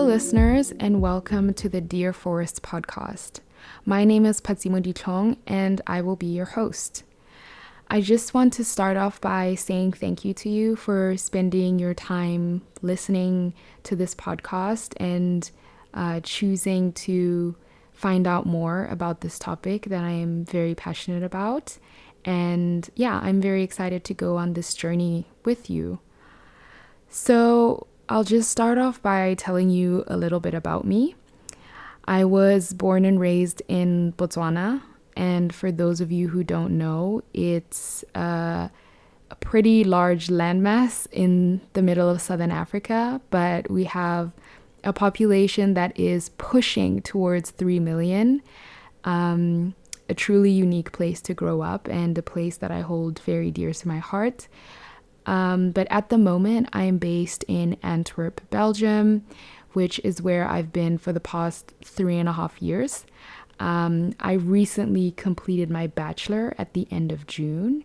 listeners, and welcome to the Dear Forest podcast. My name is Patsimo Ditlong, and I will be your host. I just want to start off by saying thank you to you for spending your time listening to this podcast and choosing to find out more about this topic that I am very passionate about. And yeah, I'm very excited to go on this journey with you. So I'll just start off by telling you a little bit about me. I was born and raised in Botswana. And for those of you who don't know, it's a pretty large landmass in the middle of Southern Africa, but we have a population that is pushing towards 3 million. A truly unique place to grow up and a place that I hold very dear to my heart. But at the moment, I'm based in Antwerp, Belgium, which is where I've been for the past 3.5 years. I recently completed my bachelor at the end of June,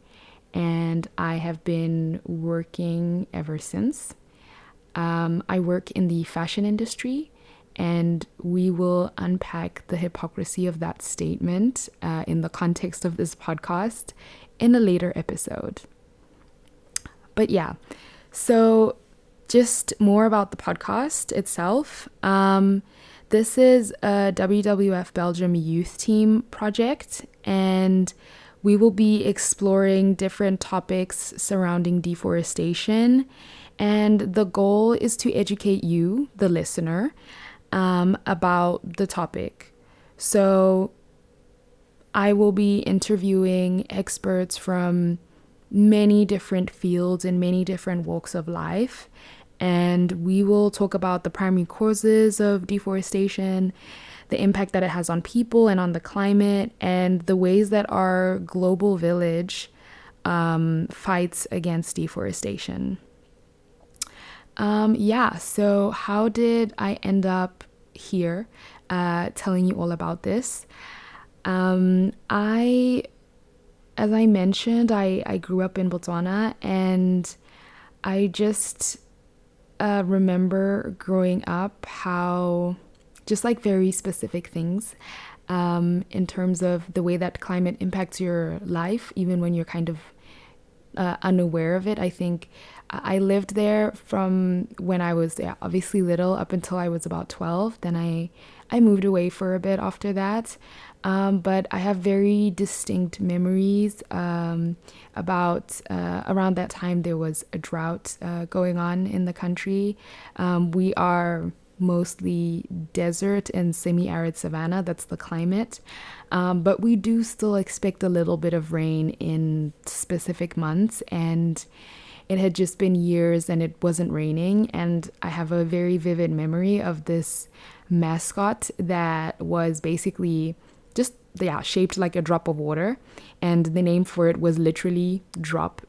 and I have been working ever since. I work in the fashion industry, and we will unpack the hypocrisy of that statement in the context of this podcast in a later episode. But yeah, so just more about the podcast itself. This is a WWF Belgium youth team project, and we will be exploring different topics surrounding deforestation. And the goal is to educate you, the listener, about the topic. So I will be interviewing experts from many different fields and many different walks of life. And we will talk about the primary causes of deforestation, the impact that it has on people and on the climate, and the ways that our global village fights against deforestation. So how did I end up here telling you all about this? As I mentioned, I grew up in Botswana, and I just remember growing up how just like very specific things in terms of the way that climate impacts your life, even when you're kind of unaware of it. I think I lived there from when I was obviously little up until I was about 12. Then I moved away for a bit after that. But I have very distinct memories about around that time there was a drought going on in the country. We are mostly desert and semi-arid savanna, that's the climate. But we do still expect a little bit of rain in specific months, and it had just been years and it wasn't raining. And I have a very vivid memory of this mascot that was basically just shaped like a drop of water, and the name for it was literally drop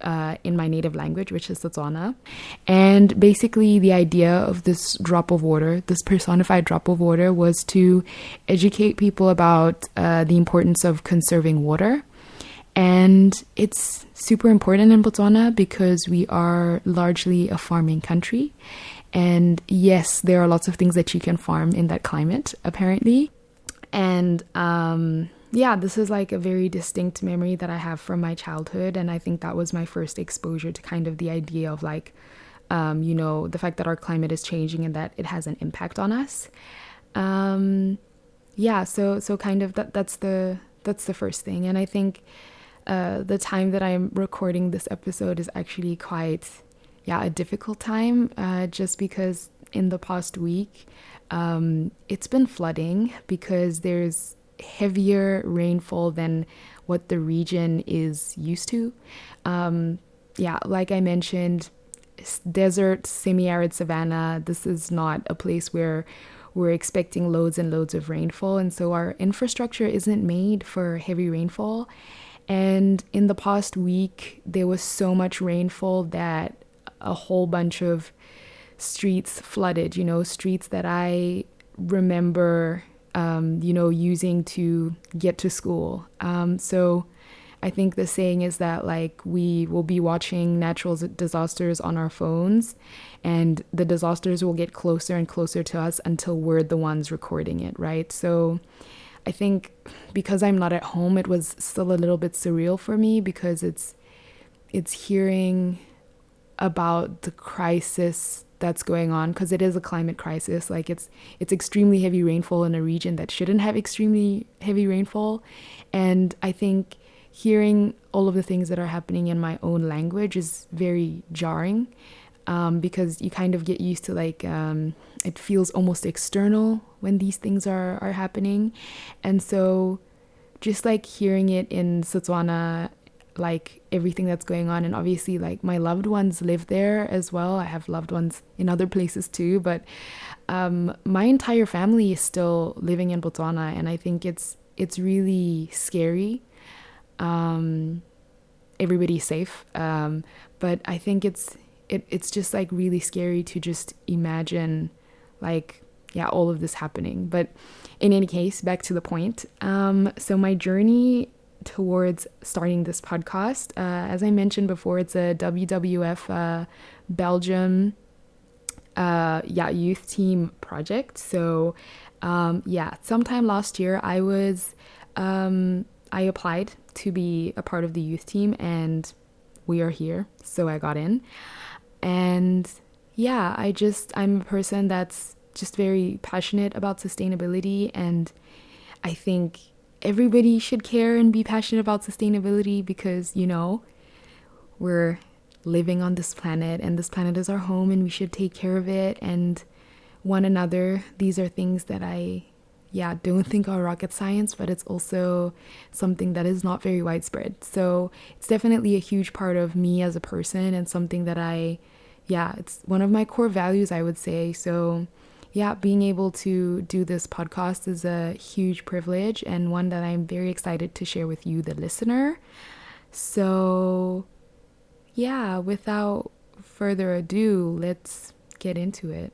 in my native language, which is Setswana. And basically the idea of this drop of water, this personified drop of water, was to educate people about the importance of conserving water. And it's super important in Botswana because we are largely a farming country, and yes, there are lots of things that you can farm in that climate apparently. And this is like a very distinct memory that I have from my childhood. And I think that was my first exposure to kind of the idea of like, the fact that our climate is changing and that it has an impact on us. So kind of that's the first thing. And I think the time that I'm recording this episode is actually quite, a difficult time, just because in the past week, it's been flooding because there's heavier rainfall than what the region is used to. Like I mentioned, desert, semi-arid savanna, this is not a place where we're expecting loads and loads of rainfall. And so our infrastructure isn't made for heavy rainfall. And in the past week, there was so much rainfall that a whole bunch of streets flooded, streets that I remember, using to get to school. So I think the saying is that like we will be watching natural disasters on our phones, and the disasters will get closer and closer to us until we're the ones recording it, right? So I think because I'm not at home, it was still a little bit surreal for me, because it's hearing about the crisis that's going on, because it is a climate crisis. Like it's extremely heavy rainfall in a region that shouldn't have extremely heavy rainfall. And I think hearing all of the things that are happening in my own language is very jarring, because you kind of get used to like it feels almost external when these things are happening. And so just like hearing it in Botswana, like everything that's going on, and obviously like my loved ones live there as well. I have loved ones in other places too, but my entire family is still living in Botswana, and I think it's really scary. Everybody's safe, but I think it's just like really scary to just imagine like, yeah, all of this happening. But in any case, back to the point. So my journey towards starting this podcast, as I mentioned before, it's a WWF Belgium youth team project. So sometime last year I applied to be a part of the youth team, and we are here, so I got in. And yeah, I'm a person that's just very passionate about sustainability, and I think everybody should care and be passionate about sustainability, because, you know, we're living on this planet, and this planet is our home, and we should take care of it and one another. These are things that I don't think are rocket science, but it's also something that is not very widespread. So it's definitely a huge part of me as a person, and something that it's one of my core values, I would say. So yeah, being able to do this podcast is a huge privilege, and one that I'm very excited to share with you, the listener. So yeah, without further ado, let's get into it.